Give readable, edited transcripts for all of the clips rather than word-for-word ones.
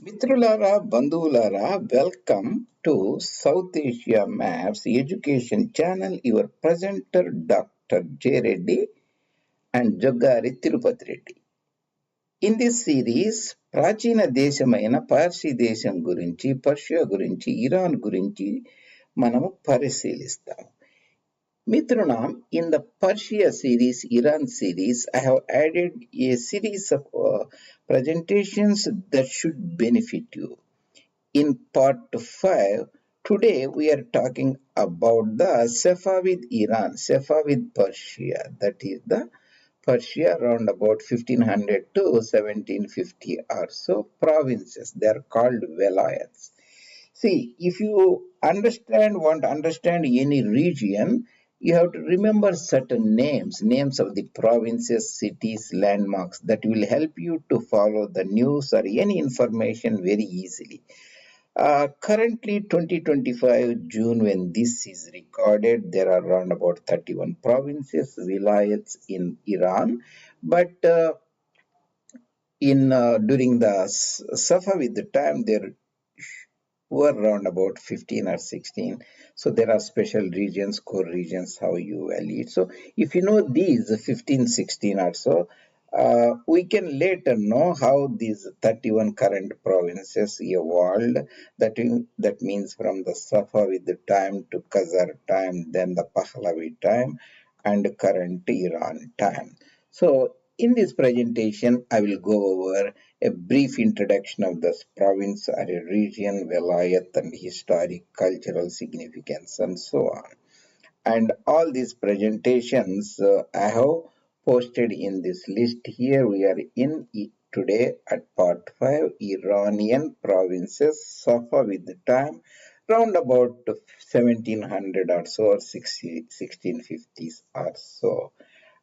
మిత్రులారా, బంధువులారా, welcome to South Asia maps education channel. Your presenter doctor J Reddy and Joggari Tirupati Reddy. In this series ప్రాచీన దేశమైన పార్సీ దేశం గురించి, పర్షియా గురించి, ఇరాన్ గురించి మనము పరిశీలిస్తాము. Mithranam, in the Persia series, Iran series, I have added a series of presentations that should benefit you. In part 5, today we are talking about the Safavid Iran, Safavid Persia, that is the Persia around about 1500 to 1750 or so provinces. They are called Velayats. See, if you want to understand any region, you have to remember certain names of the provinces, cities, landmarks that will help you to follow the news or any information very easily. Currently, 2025 June, when this is recorded, there are around about 31 provinces, vilayats in Iran. But during the Safavid time, there were around about 15 or 16. So there are special regions, core regions, how you value it. So if you know these 15, 16 or so, we can later know how these 31 current provinces evolved. That means from the Safavid time to Khazar time, then the Pahlavi time, and current Iran time. So in this presentation, I will go over a brief introduction of this province or a region, Velayat, and historic, cultural significance, and so on. And all these presentations I have posted in this list. Here we are in today at part 5, Iranian provinces, Safavid time, round about 1700 or so, or 1650s or so.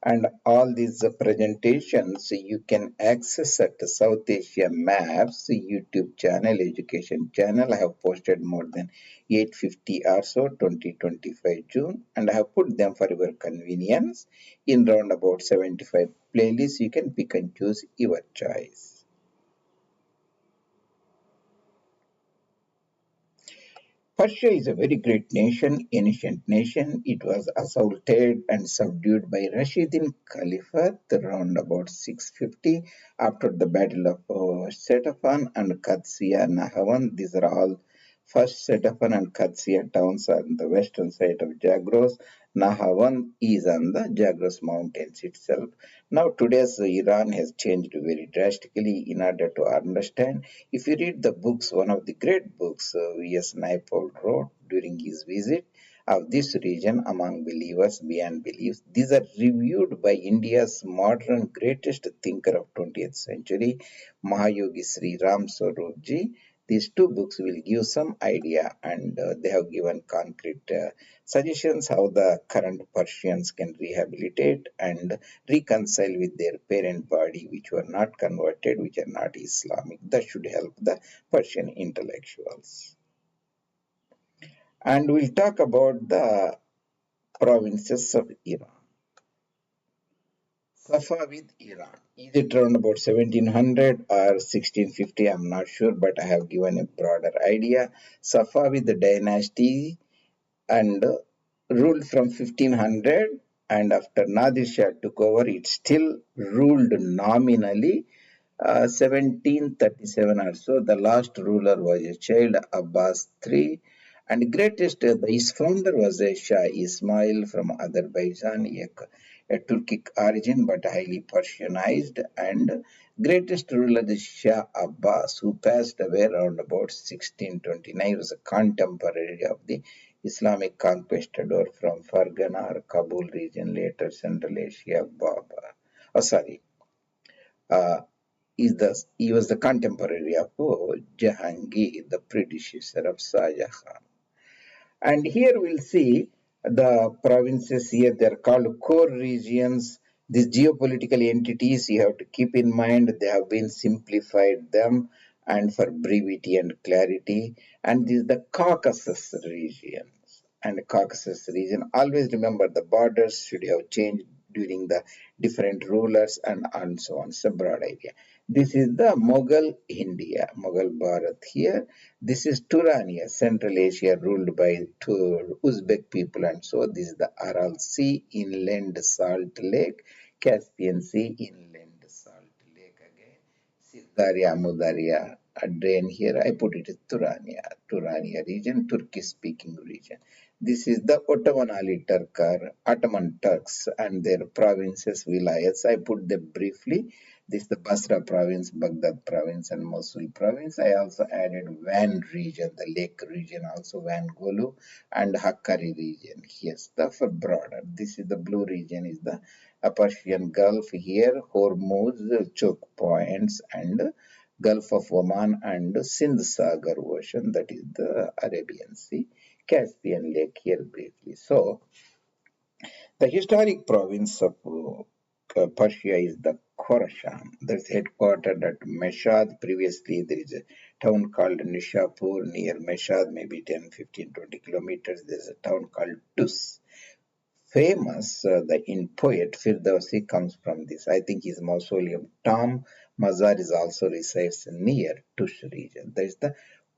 And all these presentations you can access at South Asia Maps YouTube channel, education channel. I have posted more than 850 or so, 2025 June, and I have put them for your convenience in round about 75 playlists. You can pick and choose your choice. Persia is a very great nation, ancient nation. It was assaulted and subdued by Rashidun Caliphate around about 650 after the Battle of Setafan and Qadsiya Nahawan. These are all first Setafan and Qadsiya towns on the western side of Zagros. Nahawan is on the Zagros mountains itself. Now today's Iran has changed very drastically. In order to understand, if you read the books, one of the great books V.S. Naipaul wrote during his visit of this region among believers beyond beliefs, these are reviewed by India's modern greatest thinker of 20th century, Mahayogi Sri Ram Swarup ji. These two books will give some idea, and they have given concrete suggestions how the current Persians can rehabilitate and reconcile with their parent body, which were not converted, which are not Islamic. That should help the Persian intellectuals. And we'll talk about the provinces of Iran. Safavid Iran. Is it around about 1700 or 1650? I'm not sure, but I have given a broader idea. Safavid dynasty and ruled from 1500, and after Nadir Shah took over, it still ruled nominally 1737 or so. The last ruler was a child, Abbas III, and his founder was a Shah Ismail from Azerbaijan, a Turkic origin but highly Persianized, and greatest ruler is Shah Abbas, who passed away around about 1629. He was a contemporary of the Islamic conquistador from Fargana or Kabul region, later Central Asia, Babur. Uh, he was the contemporary of Jahangir, the predecessor of Shah Jahan. And here we'll see the provinces here, they're called core regions. These geopolitical entities, you have to keep in mind, they have been simplified them and for brevity and clarity. And this is the Caucasus regions. And Caucasus region, always remember the borders should have changed during the different rulers and so on. It's a broad idea. This is the Mughal India, Mughal Bharat here. This is Turania, Central Asia, ruled by Uzbek people, and so this is the Aral Sea, inland salt lake, Caspian Sea, inland salt lake again. Sirdarya, Mudarya, a drain here. I put it as Turania region, Turkish-speaking region. This is the Ottoman Ali Turkar, Ottoman Turks and their provinces, Velayats. I put them briefly. This is the Basra province, Baghdad province, and Mosul province. I also added Van region, the lake region, also Van Golu, and Hakkari region. Yes, the for broader. This is the blue region, is the Persian Gulf here, Hormuz, choke points, and Gulf of Oman and Sindh Sagar Ocean, that is the Arabian Sea, Caspian Lake here briefly. So, the historic province of Persia is the Khorasan. That's headquartered at Mashhad. Previously, there is a town called Nishapur near Mashhad, maybe 10, 15, 20 kilometers. There's a town called Tus. Famous, the in poet Firdausi comes from this. I think his mausoleum Tom Mazar is also resides near Tush region. There is the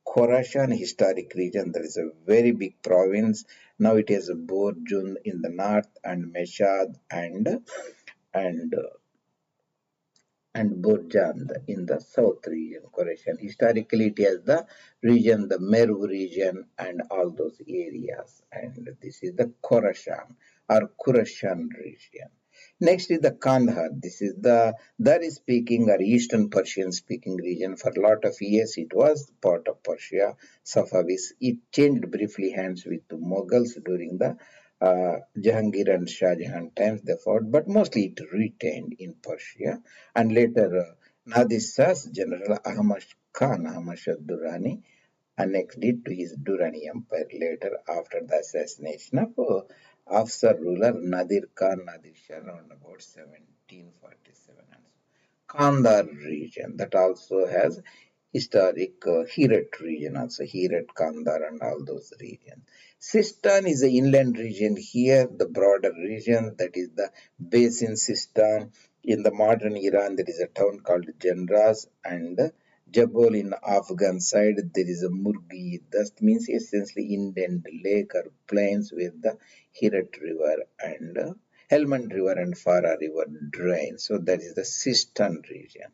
Khorasan historic region. There is a very big province. Now it has Borjun in the north and Mashhad and and Borjand in the south region, Khorasan. Historically, it has the region, the Merv region, and all those areas. And this is the Khorasan or Khurasan region. Next is the Kandahar. This is the Dari speaking or Eastern Persian speaking region. For a lot of years, it was part of Persia, Safavis. It changed briefly hands with the Mughals during the Jahangir and Shah Jahan times they fought, but mostly it retained in Persia. And later, Nadir Shah's general Ahmad Khan, Ahmad Shah Durrani, annexed it to his Durrani Empire later after the assassination of Afsar ruler Nadir Khan, Nadir Shah around about 1747. Kandahar region that also has historic Herat region, also Herat, Kandahar, and all those regions. Sistan is the inland region here, the broader region that is the basin Sistan. In the modern Iran, there is a town called Janraz and Jabal in Afghan side. There is a Murgi. That means essentially inland lake or plains where the Herat river and Helmand River and Farah River drain. So that is the Sistan region.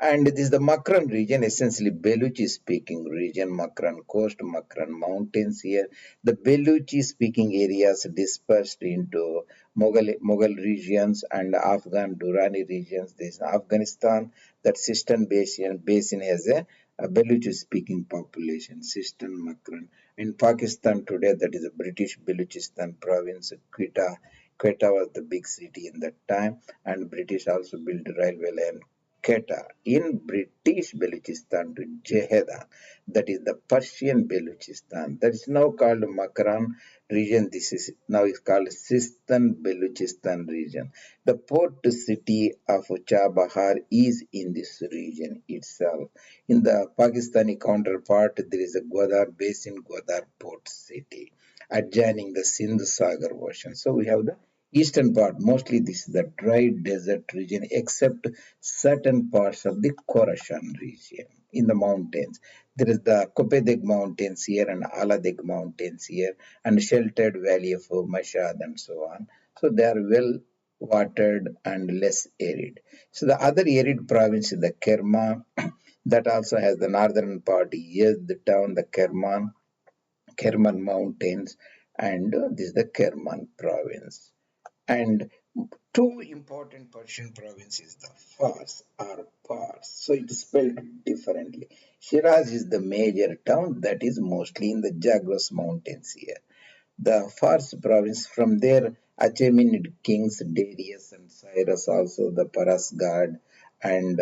And this is the Makran region, essentially Beluchi speaking region, Makran coast, Makran mountains here. The Beluchi speaking areas dispersed into Mughal regions and Afghan Durrani regions. This is Afghanistan, that Sistan basin has a Beluchi speaking population, Sistan Makran. In Pakistan today, that is a British Baluchistan province, Quetta was the big city in that time, and British also built railway line Quetta in British Baluchistan to Jeheda, that is the Persian Baluchistan, that is now called Makran region. This is now is called Sistan Baluchistan region. The port city of Chabahar is in this region itself. In the Pakistani counterpart, there is a Gwadar Basin, Gwadar port city, adjoining the Sindh Sagar Ocean. So we have the eastern part, mostly this is the dry desert region, except certain parts of the Khorasan region in the mountains. There is the Kopedeg Mountains here and Aladeg Mountains here, and sheltered valley of Mashhad and so on. So they are well watered and less arid. So the other arid province is the Kerman, that also has the northern part. Yes, the town, the Kerman Mountains, and this is the Kerman province. And two important Persian provinces, the Fars or Pars. So it is spelled differently. Shiraz is the major town that is mostly in the Zagros Mountains here. The Fars province, from there Achaemenid kings Darius and Cyrus, also the Parasgad and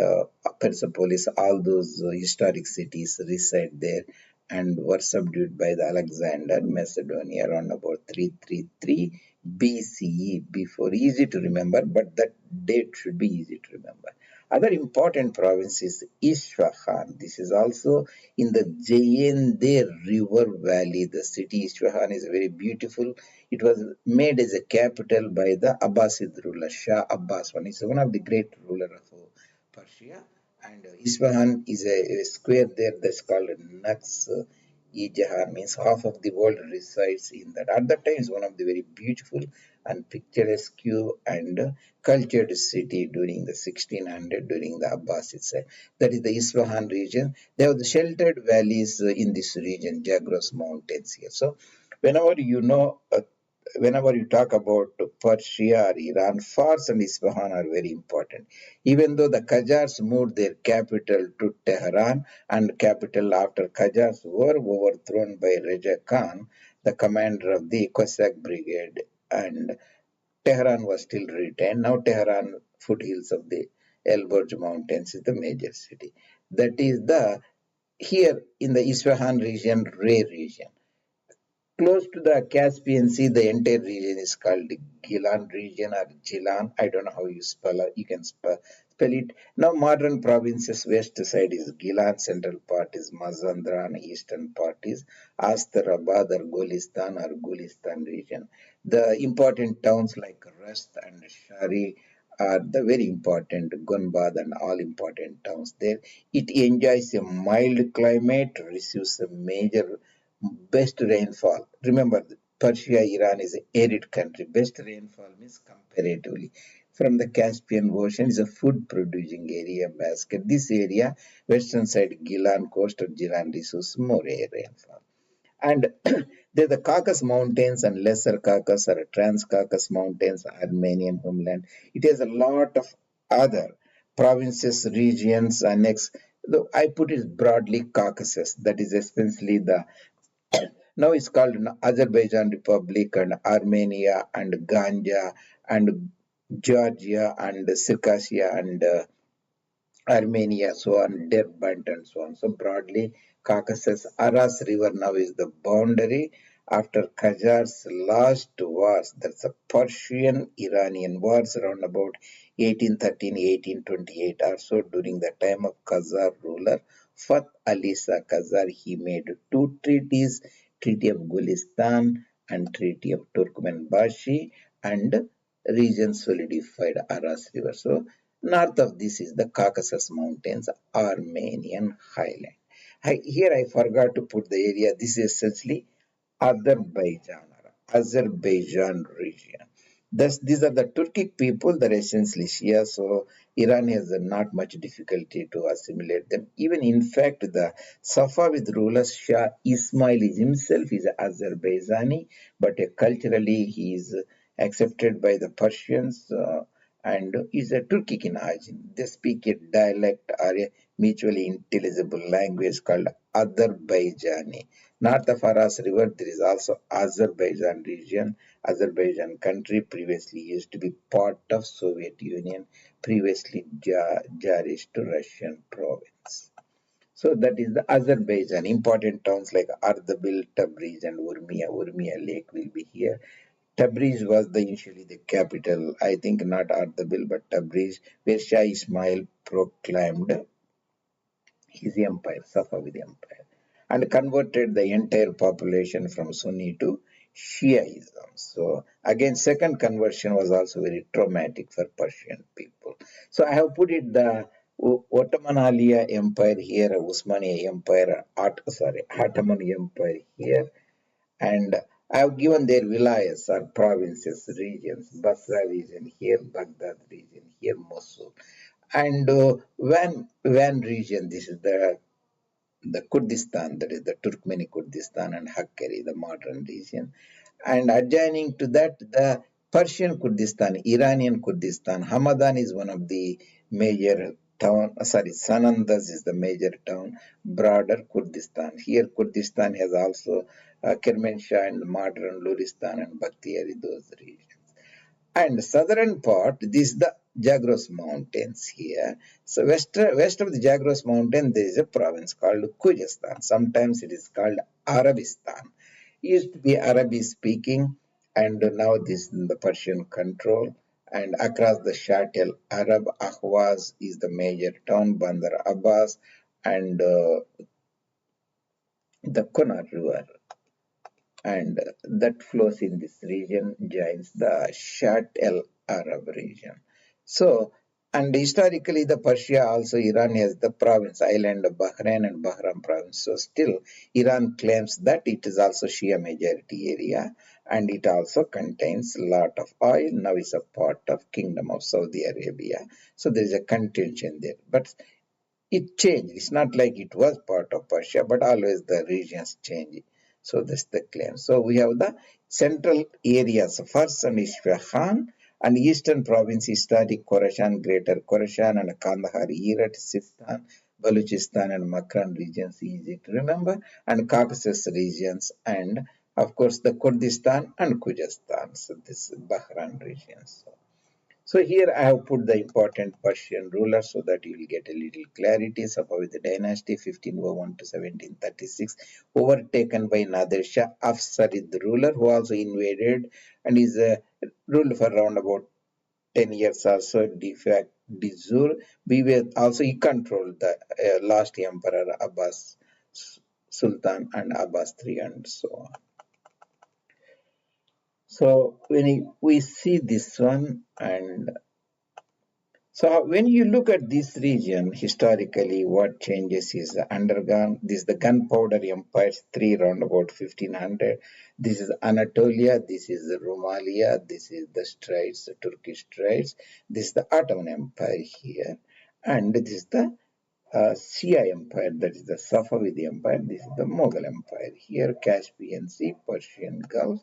Persepolis, all those historic cities reside there and were subdued by the Alexander Macedonia around about 333 BCE. Before, easy to remember, but that date should be easy to remember. Other important province is Isfahan. This is also in the Jayende River Valley. The city Isfahan is very beautiful. It was made as a capital by the Abbasid ruler, Shah Abbas. One is one of the great ruler of Persia. And Isfahan is a square there that's called Naqsh-e-Jahan, means half of the world resides in that. At that time, it's one of the very beautiful and picturesque and cultured city during the 1600, during the Abbasids. That is the Isfahan region. There are the sheltered valleys in this region, Zagros Mountains here. So whenever whenever you talk about Persia or Iran, Fars and Isfahan are very important. Even though the Qajars moved their capital to Tehran, and capital after Qajars were overthrown by Raja Khan, the commander of the Cossack brigade, and Tehran was still retained. Now Tehran, foothills of the Elburz mountains, is the major city. That is the here in the Isfahan region, Ray region. Close to the Caspian Sea, the entire region is called the Gilan region or Gilan. I don't know how you spell it. You can spell it. Now, modern provinces, west side is Gilan, central part is Mazandaran, eastern part is Astarabad or Gulistan region. The important towns like Rust and Shari are the very important Gunbad and all important towns there. It enjoys a mild climate, receives a major best rainfall. Remember, Persia, Iran is an arid country. Best rainfall means comparatively. From the Caspian Ocean is a food producing area basket. This area, western side Gilan coast or Gilan receives more rainfall. And there's the Caucasus Mountains and Lesser Caucasus or Trans-Caucasus Mountains, Armenian homeland. It has a lot of other provinces, regions, annexed. I put it broadly Caucasus. That is essentially the now it's called Azerbaijan Republic and Armenia and Ganja and Georgia and Circassia and Armenia, so on, Derbent and so on. So broadly, Caucasus, Aras River now is the boundary after Qajar's last wars. That's the Persian-Iranian wars around about 1813-1828 or so. During the time of Khazar ruler Fath Ali Shah Khazar, he made two treaties, Treaty of Gulistan and Treaty of Turkmenbashi, and region solidified Aras River. So north of this is the Caucasus Mountains, Armenian highland. Here I forgot to put the area. This is essentially Azerbaijan region. Thus, these are the Turkic people, the essentially Shia, so Iran has not much difficulty to assimilate them. Even in fact, the Safavid ruler Shah Ismail himself is Azerbaijani, but culturally he is accepted by the Persians and is a Turkic in origin. They speak a dialect or a mutually intelligible language called Azerbaijani. North of Aras River, there is also Azerbaijan region. Azerbaijan country previously used to be part of Soviet Union, previously Tsarist Russian province. So that is the Azerbaijan. Important towns like Ardabil, Tabriz, and Urmia. Urmia Lake will be here. Tabriz was initially the capital. I think not Ardabil, but Tabriz, where Shah Ismail proclaimed his empire, Safavid Empire, and converted the entire population from Sunni to Shiaism. So again, second conversion was also very traumatic for Persian people. So I have put it the Ottoman Empire here, Usmani Empire, Ottoman Empire here, and I have given their vilayas or provinces, regions, Basra region here, Baghdad region here, Mosul. And Van region, this is the Kurdistan, that is the Turkmeni Kurdistan and Hakkari, the modern region. And adjoining to that, the Persian Kurdistan, Iranian Kurdistan. Hamadan is one of the major town, Sanandaz is the major town, broader Kurdistan. Here Kurdistan has also Kermanshah and modern Luristan and Bakhtiyari, those regions. And southern part, this is the Zagros Mountains here. So west of the Zagros Mountain, there is a province called Khuzestan. Sometimes it is called Arabistan. It used to be Arabic speaking, and now this is in the Persian control. And across the Shatel Arab, Ahwaz is the major town, Bandar Abbas, and the Kunar River and that flows in this region joins the Shat el Arab region. So And historically, the Persia, also Iran has the province, island of Bahrain and Bahram province. So still, Iran claims that it is also Shia majority area, and it also contains a lot of oil. Now it's a part of Kingdom of Saudi Arabia. So there is a contention there. But it changed. It's not like it was part of Persia, but always the regions change. So that's the claim. So we have the central areas, first and Isfahan, and eastern province, historic Khorasan, Greater Khorasan, and Kandahar, Herat, Sistan, Baluchistan, and Makran regions, easy to remember, and Caucasus regions, and of course the Kurdistan and Khuzestan, so this Bahran regions. So here I have put the important Persian rulers so that you will get a little clarity. Safavid dynasty 1501 to 1736, overtaken by Nadir Shah Afsarid ruler, who also invaded and is ruled for around about 10 years or so de facto de jure. We were also he controlled the last emperor Abbas Sultan and Abbas III and so on. So when we see this one, and so when you look at this region historically, what changes is undergone. This is the gunpowder empires, three around about 1500. This is Anatolia. This is Romalia. This is the Straits, the Turkish Straits. This is the Ottoman Empire here, and this is the Shia Empire. That is the Safavid Empire. This is the Mughal Empire here. Caspian Sea, Persian Gulf.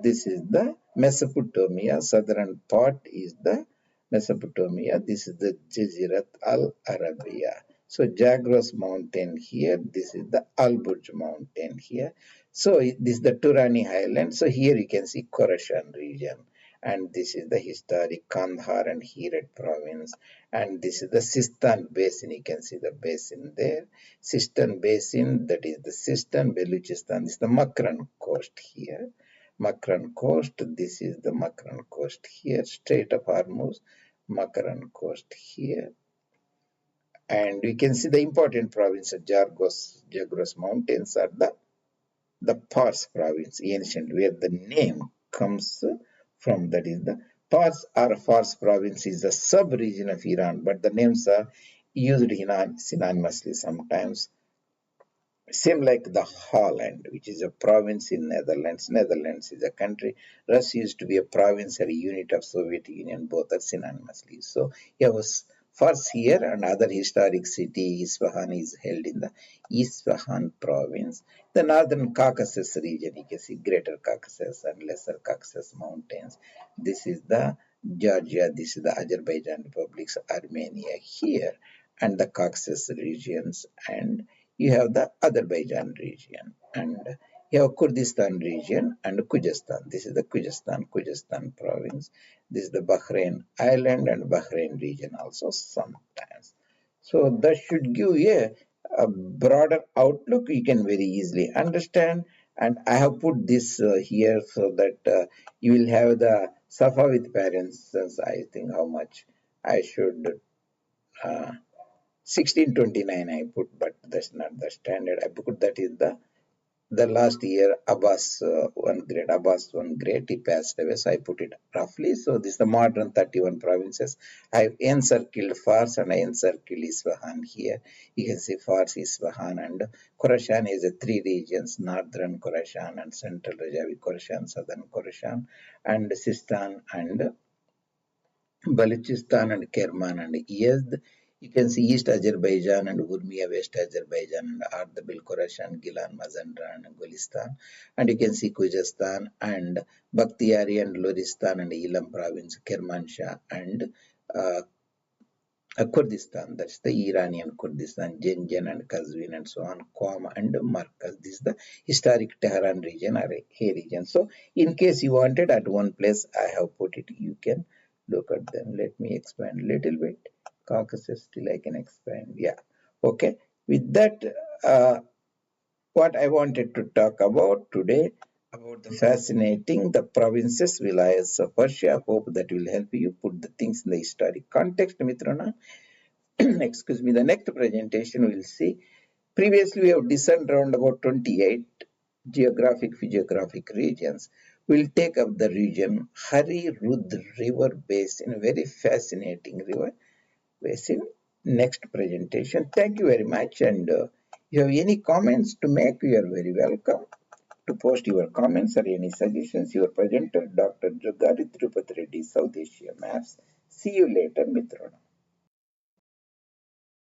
This is the Mesopotamia. Southern part is the Mesopotamia. This is the Jazirat al-Arabia. So Zagros mountain here. This is the Al-Burj mountain here. So this is the Turani highland. So here you can see Khorasan region. And this is the historic Kandahar and Herat province. And this is the Sistan Basin. You can see the basin there. Sistan Basin, that is the Sistan, Baluchistan. This is the Makran coast here. Makran coast, this is the Makran coast here. Strait of Hormuz, Makran coast here. And we can see the important province of Zagros mountains are the Pars province, ancient, where the name comes from. That is the Pars or Fars province is a sub-region of Iran, but the names are used synonymously sometimes. Same like the Holland, which is a province in Netherlands. Netherlands is a country. Russia used to be a province or a unit of Soviet Union. Both are synonymously. So here was first here, another historic city, Isfahan, is held in the Isfahan province. The northern Caucasus region, you can see Greater Caucasus and Lesser Caucasus mountains. This is the Georgia. This is the Azerbaijan republics, Armenia here, and the Caucasus regions, and you have the Azerbaijan region, and you have Kurdistan region and Khuzestan. This is the Khuzestan province. This is the Bahrain island and Bahrain region also sometimes. So that should give you a broader outlook. You can very easily understand. And I have put this here so that you will have the Safavid parents. I think how much I should. 1629 I put, but that's not the standard. I put that is the last year Abbas one great, he passed away, so I put it roughly. So this is the modern 31 provinces. I have encircled Fars and I encircled Isfahan here. You can see Fars, Isfahan, and Khorasan is a three regions: northern Khorasan and central Rajavi Khorasan, southern Khorasan, and Sistan and Balochistan and Kerman and Yazd. You can see East Azerbaijan and Urmia, West Azerbaijan and Ardabil, Khorasan, Gilan, Mazandaran and Gulistan. And you can see Khuzestan and Bakhtiari and Loristan and Ilam province, Kermanshah and uh, Kurdistan. That's the Iranian Kurdistan, Zenjan and Kazvin and so on, Qom and Markaz. This is the historic Tehran region or Hay region. So in case you wanted at one place, I have put it. You can look at them. Let me expand a little bit. Caucasus, still I can expand. Yeah. Okay. With that, what I wanted to talk about today, about the fascinating the provinces, vilayats of Persia. Hope that will help you put the things in the historic context, Mitrana. Excuse me. The next presentation we'll see. Previously, we have discussed around about 28 geographic physiographic regions. We'll take up the region Hari Rud River Basin, very fascinating river. Gateways in next presentation. Thank you very much, and if you have any comments to make, you are very welcome to post your comments or any suggestions. Your presenter, Dr. Jogari Tirupati Reddy, South Asia Maps. See you later, Mitrana.